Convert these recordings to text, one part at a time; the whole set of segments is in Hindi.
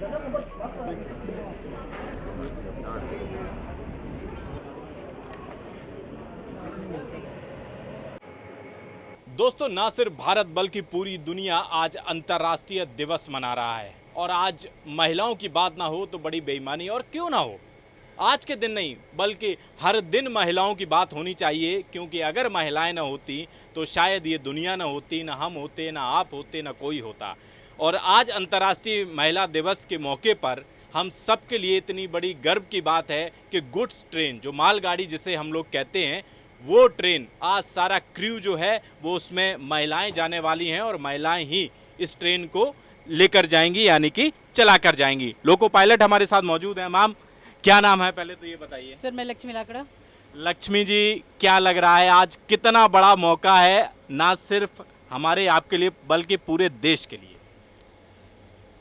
दोस्तों, ना सिर्फ भारत बल्कि पूरी दुनिया आज अंतर्राष्ट्रीय दिवस मना रहा है। और आज महिलाओं की बात ना हो तो बड़ी बेईमानी, और क्यों ना हो। आज के दिन नहीं बल्कि हर दिन महिलाओं की बात होनी चाहिए, क्योंकि अगर महिलाएं ना होती तो शायद ये दुनिया ना होती, ना हम होते, ना आप होते, ना कोई होता। और आज अंतर्राष्ट्रीय महिला दिवस के मौके पर हम सब के लिए इतनी बड़ी गर्व की बात है कि गुड्स ट्रेन, जो मालगाड़ी जिसे हम लोग कहते हैं, वो ट्रेन आज सारा क्रू जो है वो उसमें महिलाएं जाने वाली हैं और महिलाएं ही इस ट्रेन को लेकर जाएंगी, यानी कि चला कर जाएंगी। लोको पायलट हमारे साथ मौजूद हैं। मैम, क्या नाम है पहले तो ये बताइए। सर, मैं लक्ष्मी लाकड़ा। लक्ष्मी जी, क्या लग रहा है आज कितना बड़ा मौका है, ना सिर्फ हमारे आपके लिए बल्कि पूरे देश के लिए?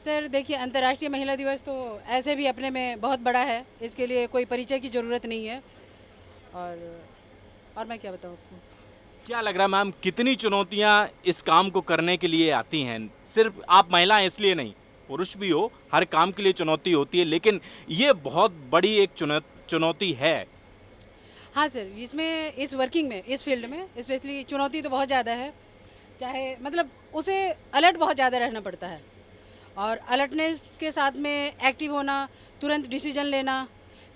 सर देखिए, अंतर्राष्ट्रीय महिला दिवस तो ऐसे भी अपने में बहुत बड़ा है, इसके लिए कोई परिचय की ज़रूरत नहीं है। और मैं क्या बताऊँ आपको। क्या लग रहा है मैम, कितनी चुनौतियां इस काम को करने के लिए आती हैं? सिर्फ आप महिलाएं इसलिए नहीं, पुरुष भी हो, हर काम के लिए चुनौती होती है, लेकिन ये बहुत बड़ी एक चुनौती है। हाँ सर, इसमें इस वर्किंग में, इस फील्ड में स्पेशली चुनौती तो बहुत ज़्यादा है। चाहे मतलब उसे अलर्ट बहुत ज़्यादा रहना पड़ता है, और अलर्टनेस के साथ में एक्टिव होना, तुरंत डिसीजन लेना,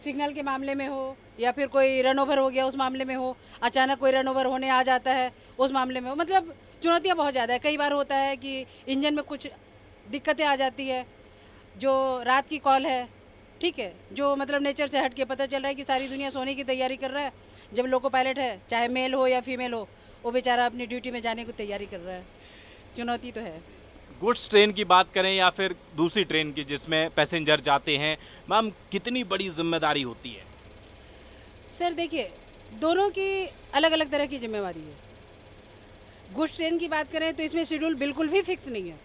सिग्नल के मामले में हो या फिर कोई रन ओवर हो गया उस मामले में हो, अचानक कोई रन ओवर होने आ जाता है उस मामले में हो, मतलब चुनौतियाँ बहुत ज़्यादा है। कई बार होता है कि इंजन में कुछ दिक्कतें आ जाती है, जो रात की कॉल है, ठीक है, जो मतलब नेचर से हट के पता चल रहा है कि सारी दुनिया सोने की तैयारी कर रहा है, जब लोको पायलट है, चाहे मेल हो या फीमेल हो, वो बेचारा अपनी ड्यूटी में जाने की तैयारी कर रहा है। चुनौती तो है। गुड्स ट्रेन की बात करें या फिर दूसरी ट्रेन की जिसमें पैसेंजर जाते हैं, मैम कितनी बड़ी जिम्मेदारी होती है? सर देखिए, दोनों की अलग अलग तरह की जिम्मेवारी है। गुड्स ट्रेन की बात करें तो इसमें शेड्यूल बिल्कुल भी फिक्स नहीं है।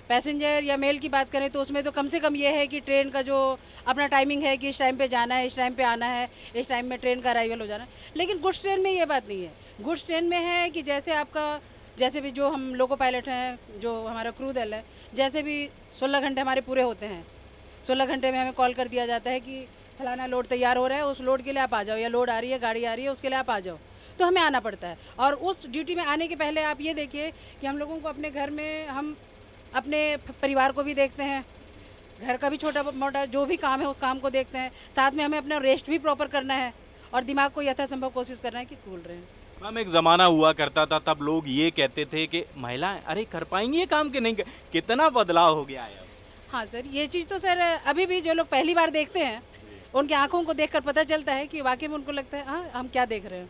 पैसेंजर या मेल की बात करें तो उसमें तो कम से कम ये है कि ट्रेन का जो अपना टाइमिंग है कि इस टाइम पे जाना है, इस टाइम पे आना है, इस टाइम में ट्रेन का अराइवल हो जाना है। लेकिन गुड्स ट्रेन में ये बात नहीं है। गुड्स ट्रेन में है कि जैसे भी जो हम लोको पायलट हैं, जो हमारा क्रू दल है, जैसे भी 16 घंटे हमारे पूरे होते हैं, 16 घंटे में हमें कॉल कर दिया जाता है कि फलाना लोड तैयार हो रहा है, उस लोड के लिए आप आ जाओ, या लोड आ रही है, गाड़ी आ रही है, उसके लिए आप आ जाओ, तो हमें आना पड़ता है। और उस ड्यूटी में आने के पहले आप ये देखिए कि हम लोगों को अपने घर में, हम अपने परिवार को भी देखते हैं, घर का भी छोटा मोटा जो भी काम है उस काम को देखते हैं, साथ में हमें अपना रेस्ट भी प्रॉपर करना है, और दिमाग को यथासंभव कोशिश करना है कि कूल रहें। मैम, एक ज़माना हुआ करता था, तब लोग ये कहते थे कि महिलाएं अरे कर पाएंगी ये काम कि नहीं कितना बदलाव हो गया है अब। हाँ सर, ये चीज़ तो सर अभी भी जो लोग पहली बार देखते हैं, उनकी आंखों को देखकर पता चलता है कि वाकई में उनको लगता है हाँ, हम क्या देख रहे हैं।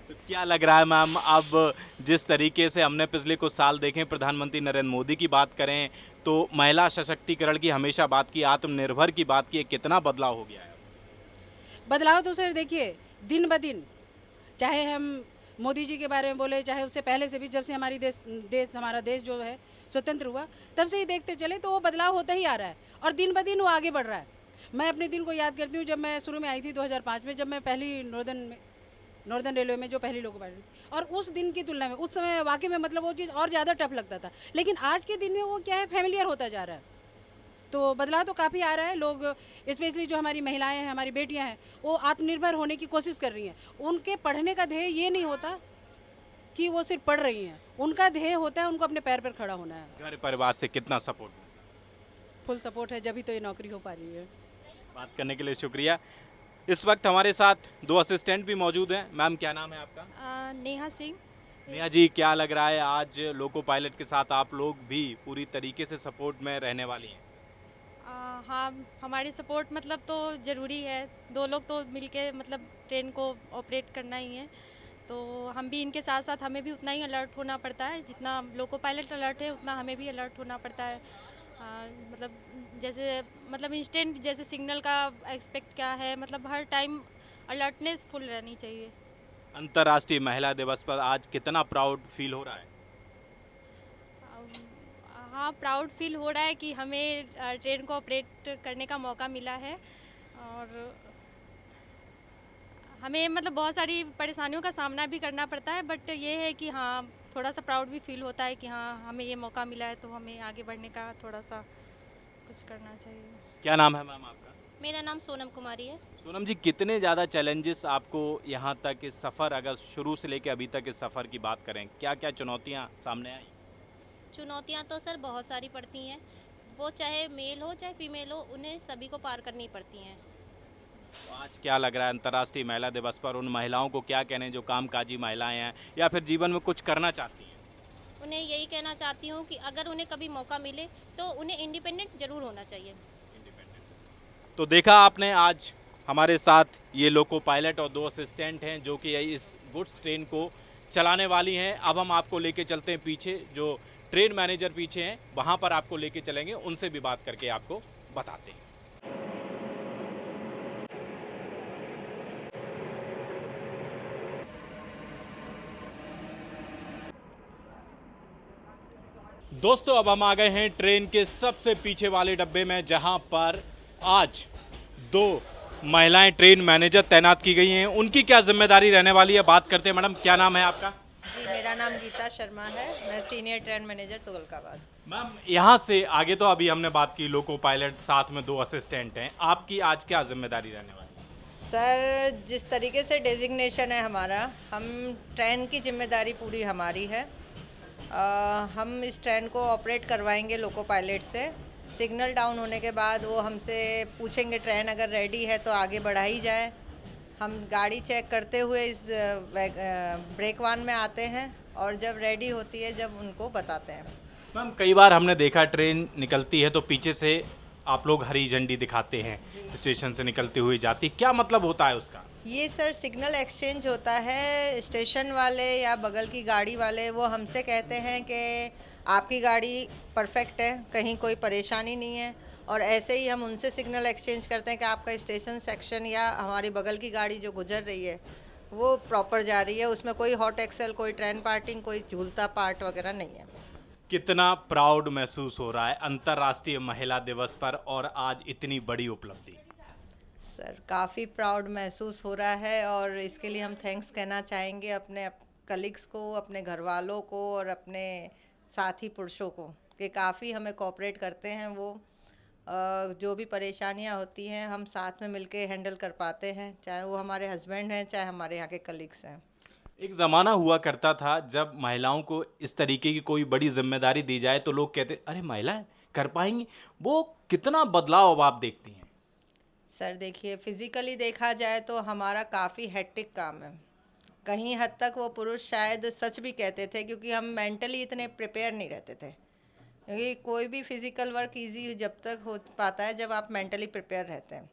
तो क्या लग रहा है मैम, अब जिस तरीके से हमने पिछले कुछ साल देखे, प्रधानमंत्री नरेंद्र मोदी की बात करें तो महिला सशक्तिकरण की हमेशा बात की, आत्मनिर्भर की बात की, कितना बदलाव हो गया है? बदलाव तो सर देखिए दिन ब दिन, चाहे हम मोदी जी के बारे में बोले, चाहे उससे पहले से भी, जब से हमारा देश जो है स्वतंत्र हुआ, तब से ही देखते चले तो वो बदलाव होता ही आ रहा है, और दिन ब दिन वो आगे बढ़ रहा है। मैं अपने दिन को याद करती हूँ, जब मैं शुरू में आई थी 2005 में, जब मैं पहली नॉर्दर्न रेलवे में जो पहली लोको पायलट थी, और उस दिन की तुलना में उस समय वाकई में मतलब वो चीज़ और ज़्यादा टफ लगता था, लेकिन आज के दिन में वो क्या है, फैमिलियर होता जा रहा है। तो बदलाव तो काफ़ी आ रहा है। लोग स्पेशली जो हमारी महिलाएं हैं, हमारी बेटियां हैं, वो आत्मनिर्भर होने की कोशिश कर रही हैं। उनके पढ़ने का ध्येय ये नहीं होता कि वो सिर्फ पढ़ रही हैं, उनका ध्येय होता है उनको अपने पैर पर खड़ा होना है। घर परिवार से कितना सपोर्ट? फुल सपोर्ट है, जब ही तो ये नौकरी हो पा रही है। बात करने के लिए शुक्रिया। इस वक्त हमारे साथ दो असिस्टेंट भी मौजूद हैं। मैम, क्या नाम है आपका? नेहा सिंह। नेहा जी, क्या लग रहा है आज लोको पायलट के साथ आप लोग भी पूरी तरीके से सपोर्ट में रहने वाली हैं? हाँ, हमारी सपोर्ट मतलब तो ज़रूरी है। दो लोग तो मिलके मतलब ट्रेन को ऑपरेट करना ही है, तो हम भी इनके साथ साथ हमें भी उतना ही अलर्ट होना पड़ता है, जितना लोको पायलट अलर्ट है उतना हमें भी अलर्ट होना पड़ता है। मतलब जैसे मतलब इंस्टेंट जैसे सिग्नल का एक्सपेक्ट क्या है, मतलब हर टाइम अलर्टनेस फुल रहनी चाहिए। अंतर्राष्ट्रीय महिला दिवस पर आज कितना प्राउड फील हो रहा है? हाँ, प्राउड फील हो रहा है कि हमें ट्रेन को ऑपरेट करने का मौका मिला है, और हमें मतलब बहुत सारी परेशानियों का सामना भी करना पड़ता है, बट ये है कि हाँ, थोड़ा सा प्राउड भी फील होता है कि हाँ, हमें ये मौका मिला है, तो हमें आगे बढ़ने का थोड़ा सा कुछ करना चाहिए। क्या नाम है मैम आपका? मेरा नाम सोनम कुमारी है। सोनम जी, कितने ज़्यादा चैलेंजेस आपको यहाँ तक इस सफ़र, अगर शुरू से लेकर अभी तक इस सफ़र की बात करें, क्या क्या चुनौतियाँ सामने आई? चुनौतियाँ तो सर बहुत सारी पड़ती हैं, वो चाहे मेल हो चाहे फीमेल हो, उन्हें सभी को पार करनी पड़ती हैं। तो आज क्या लग रहा है अंतर्राष्ट्रीय महिला दिवस पर उन महिलाओं को क्या कहने जो कामकाजी महिलाएं हैं या फिर जीवन में कुछ करना चाहती हैं? उन्हें यही कहना चाहती हूँ कि अगर उन्हें कभी मौका मिले तो उन्हें इंडिपेंडेंट ज़रूर होना चाहिए। तो देखा आपने, आज हमारे साथ ये लोको पायलट और 2 असिस्टेंट हैं जो कि इस गुड्स ट्रेन को चलाने वाली हैं। अब हम आपको लेके चलते हैं पीछे, जो ट्रेन मैनेजर पीछे हैं वहाँ पर आपको लेके चलेंगे, उनसे भी बात करके आपको बताते हैं। दोस्तों, अब हम आ गए हैं ट्रेन के सबसे पीछे वाले डब्बे में, जहां पर आज 2 महिलाएं ट्रेन मैनेजर तैनात की गई हैं। उनकी क्या जिम्मेदारी रहने वाली है, बात करते हैं। मैडम, क्या नाम है आपका? जी, मेरा नाम गीता शर्मा है। मैं senior train manager Tughlakabad. Ma'am, यहाँ से आगे तो अभी हमने बात की लोको पायलट, साथ में 2 असिस्टेंट हैं। आपकी आज क्या जिम्मेदारी रहने वाली है? सर, जिस तरीके से डेजिग्नेशन है हमारा, हम ट्रेन की जिम्मेदारी पूरी हमारी है। हम इस ट्रेन को ऑपरेट करवाएंगे लोको पायलट से। सिग्नल डाउन होने के बाद वो हमसे पूछेंगे ट्रेन अगर रेडी है तो आगे बढ़ाई जाए। हम गाड़ी चेक करते हुए इस ब्रेक वान में आते हैं और जब रेडी होती है जब उनको बताते हैं। मैम, कई बार हमने देखा ट्रेन निकलती है तो पीछे से आप लोग हरी झंडी दिखाते हैं, स्टेशन से निकलती हुई जाती, क्या मतलब होता है उसका? ये सर सिग्नल एक्सचेंज होता है। स्टेशन वाले या बगल की गाड़ी वाले वो हमसे कहते हैं कि आपकी गाड़ी परफेक्ट है, कहीं कोई परेशानी नहीं है, और ऐसे ही हम उनसे सिग्नल एक्सचेंज करते हैं कि आपका स्टेशन सेक्शन या हमारी बगल की गाड़ी जो गुजर रही है वो प्रॉपर जा रही है, उसमें कोई हॉट एक्सेल, कोई ट्रेन पार्टिंग, कोई झूलता पार्ट वगैरह नहीं है। कितना प्राउड महसूस हो रहा है अंतर्राष्ट्रीय महिला दिवस पर और आज इतनी बड़ी उपलब्धि? सर, काफ़ी प्राउड महसूस हो रहा है और इसके लिए हम थैंक्स कहना चाहेंगे अपने कलीग्स को, अपने घर वालों को और अपने साथी पुरुषों को कि काफ़ी हमें कोऑपरेट करते हैं। वो जो भी परेशानियां होती हैं हम साथ में मिलके हैंडल कर पाते हैं, चाहे वो हमारे हस्बैंड हैं चाहे हमारे यहाँ के कलीग्स हैं। एक ज़माना हुआ करता था जब महिलाओं को इस तरीके की कोई बड़ी जिम्मेदारी दी जाए तो लोग कहते अरे महिलाएं कर पाएंगी। वो कितना बदलाव अब आप देखती हैं? सर देखिए, फिज़िकली देखा जाए तो हमारा काफ़ी हेक्टिक काम है। कहीं हद तक वो पुरुष शायद सच भी कहते थे, क्योंकि हम मेंटली इतने प्रिपेयर नहीं रहते थे। क्योंकि कोई भी फिज़िकल वर्क इजी जब तक हो पाता है जब आप मेंटली प्रिपेयर रहते हैं।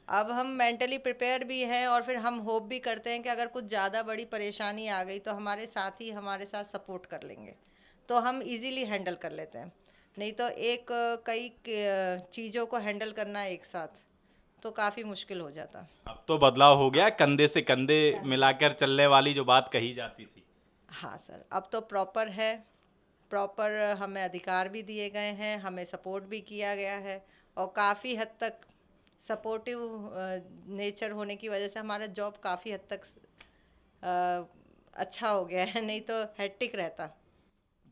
अब हम मेंटली प्रिपेयर भी हैं और फिर हम होप भी करते हैं कि अगर कुछ ज़्यादा बड़ी परेशानी आ गई तो हमारे साथी हमारे साथ सपोर्ट कर लेंगे, तो हम इजीली हैंडल कर लेते हैं। नहीं तो कई चीज़ों को हैंडल करना एक साथ तो काफ़ी मुश्किल हो जाता। अब तो बदलाव हो गया, कंधे से कंधे मिलाकर चलने वाली जो बात कही जाती थी। हाँ सर, अब तो प्रॉपर है, प्रॉपर हमें अधिकार भी दिए गए हैं, हमें सपोर्ट भी किया गया है और काफ़ी हद तक सपोर्टिव नेचर होने की वजह से हमारा जॉब काफ़ी हद तक अच्छा हो गया है, नहीं तो हेक्टिक रहता।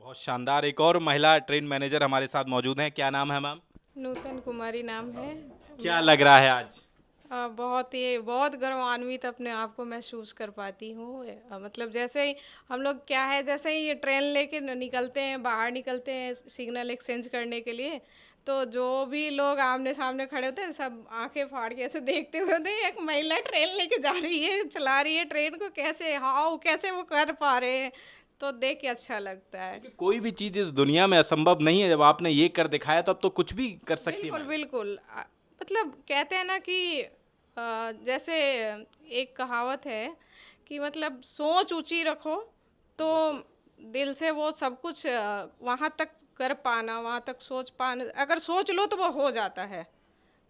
बहुत शानदार। एक और महिला ट्रेन मैनेजर हमारे साथ मौजूद हैं। क्या नाम है मैम? नूतन कुमारी नाम है। क्या लग रहा है आज? बहुत गौरवान्वित अपने आप को महसूस कर पाती हूँ। मतलब जैसे ही हम लोग क्या है, जैसे ही ये ट्रेन लेके निकलते हैं, बाहर निकलते हैं सिग्नल एक्सचेंज करने के लिए, तो जो भी लोग आमने सामने खड़े होते हैं सब आंखें फाड़ के ऐसे देखते हुए होते हैं, एक महिला ट्रेन लेके जा रही है, चला रही है ट्रेन को, कैसे वो कर पा रहे हैं, तो देख के अच्छा लगता है। कोई भी चीज़ इस दुनिया में असंभव नहीं है। जब आपने ये कर दिखाया तो अब तो कुछ भी कर सकती है। बिल्कुल बिल्कुल। मतलब कहते हैं ना कि जैसे एक कहावत है कि मतलब सोच ऊंची रखो तो दिल से वो सब कुछ वहाँ तक कर पाना, वहाँ तक सोच पाना, अगर सोच लो तो वो हो जाता है,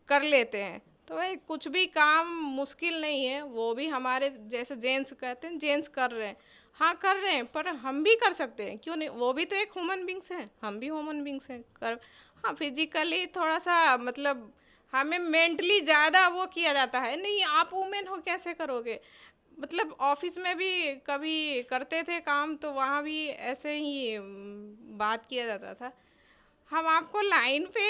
कर लेते हैं। तो भाई कुछ भी काम मुश्किल नहीं है, वो भी हमारे जैसे जेंट्स कहते हैं जेंट्स कर रहे हैं, हाँ कर रहे हैं, पर हम भी कर सकते हैं, क्यों नहीं? वो भी तो एक ह्यूमन बींग्स हैं, हम भी ह्यूमन बींग्स हैं। हाँ फिजिकली थोड़ा सा मतलब हमें मेंटली ज़्यादा वो किया जाता है, नहीं आप वुमेन हो कैसे करोगे। मतलब ऑफिस में भी कभी करते थे काम तो वहाँ भी ऐसे ही बात किया जाता था। हम आपको लाइन पे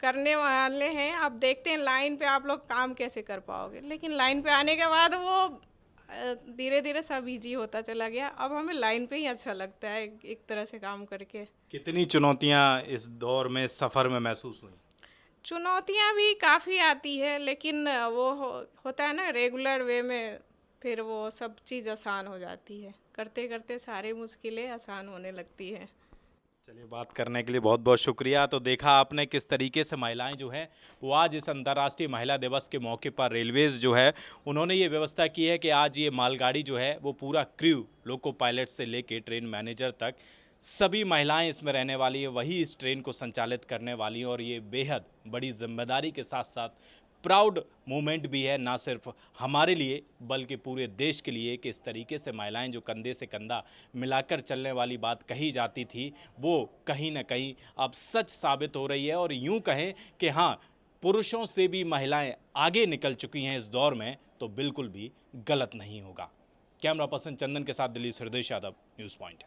करने वाले हैं। अब देखते हैं लाइन पे आप लोग काम कैसे कर पाओगे। लेकिन लाइन पे आने के बाद वो धीरे धीरे सब इजी होता चला गया। अब हमें लाइन पे ही अच्छा लगता है एक तरह से काम करके। कितनी चुनौतियां इस दौर में, इस सफ़र में महसूस हुई? चुनौतियाँ भी काफ़ी आती है, लेकिन वो होता है ना रेगुलर वे में, फिर वो सब चीज़ आसान हो जाती है। करते करते सारी मुश्किलें आसान होने लगती हैं। चलिए, बात करने के लिए बहुत बहुत शुक्रिया। तो देखा आपने किस तरीके से महिलाएं जो हैं वो आज इस अंतर्राष्ट्रीय महिला दिवस के मौके पर रेलवेज़ जो है उन्होंने ये व्यवस्था की है कि आज ये मालगाड़ी जो है वो पूरा क्रू, लोको पायलट से लेके ट्रेन मैनेजर तक सभी महिलाएं इसमें रहने वाली हैं, वही इस ट्रेन को संचालित करने वाली हैं। और ये बेहद बड़ी जिम्मेदारी के साथ साथ प्राउड मोमेंट भी है, ना सिर्फ हमारे लिए बल्कि पूरे देश के लिए, कि इस तरीके से महिलाएं जो कंधे से कंधा मिलाकर चलने वाली बात कही जाती थी वो कहीं ना कहीं अब सच साबित हो रही है। और यूं कहें कि हाँ, पुरुषों से भी महिलाएं आगे निकल चुकी हैं इस दौर में, तो बिल्कुल भी गलत नहीं होगा। कैमरा पर्सन चंदन के साथ दिल्ली से हृदय यादव, न्यूज़ पॉइंट।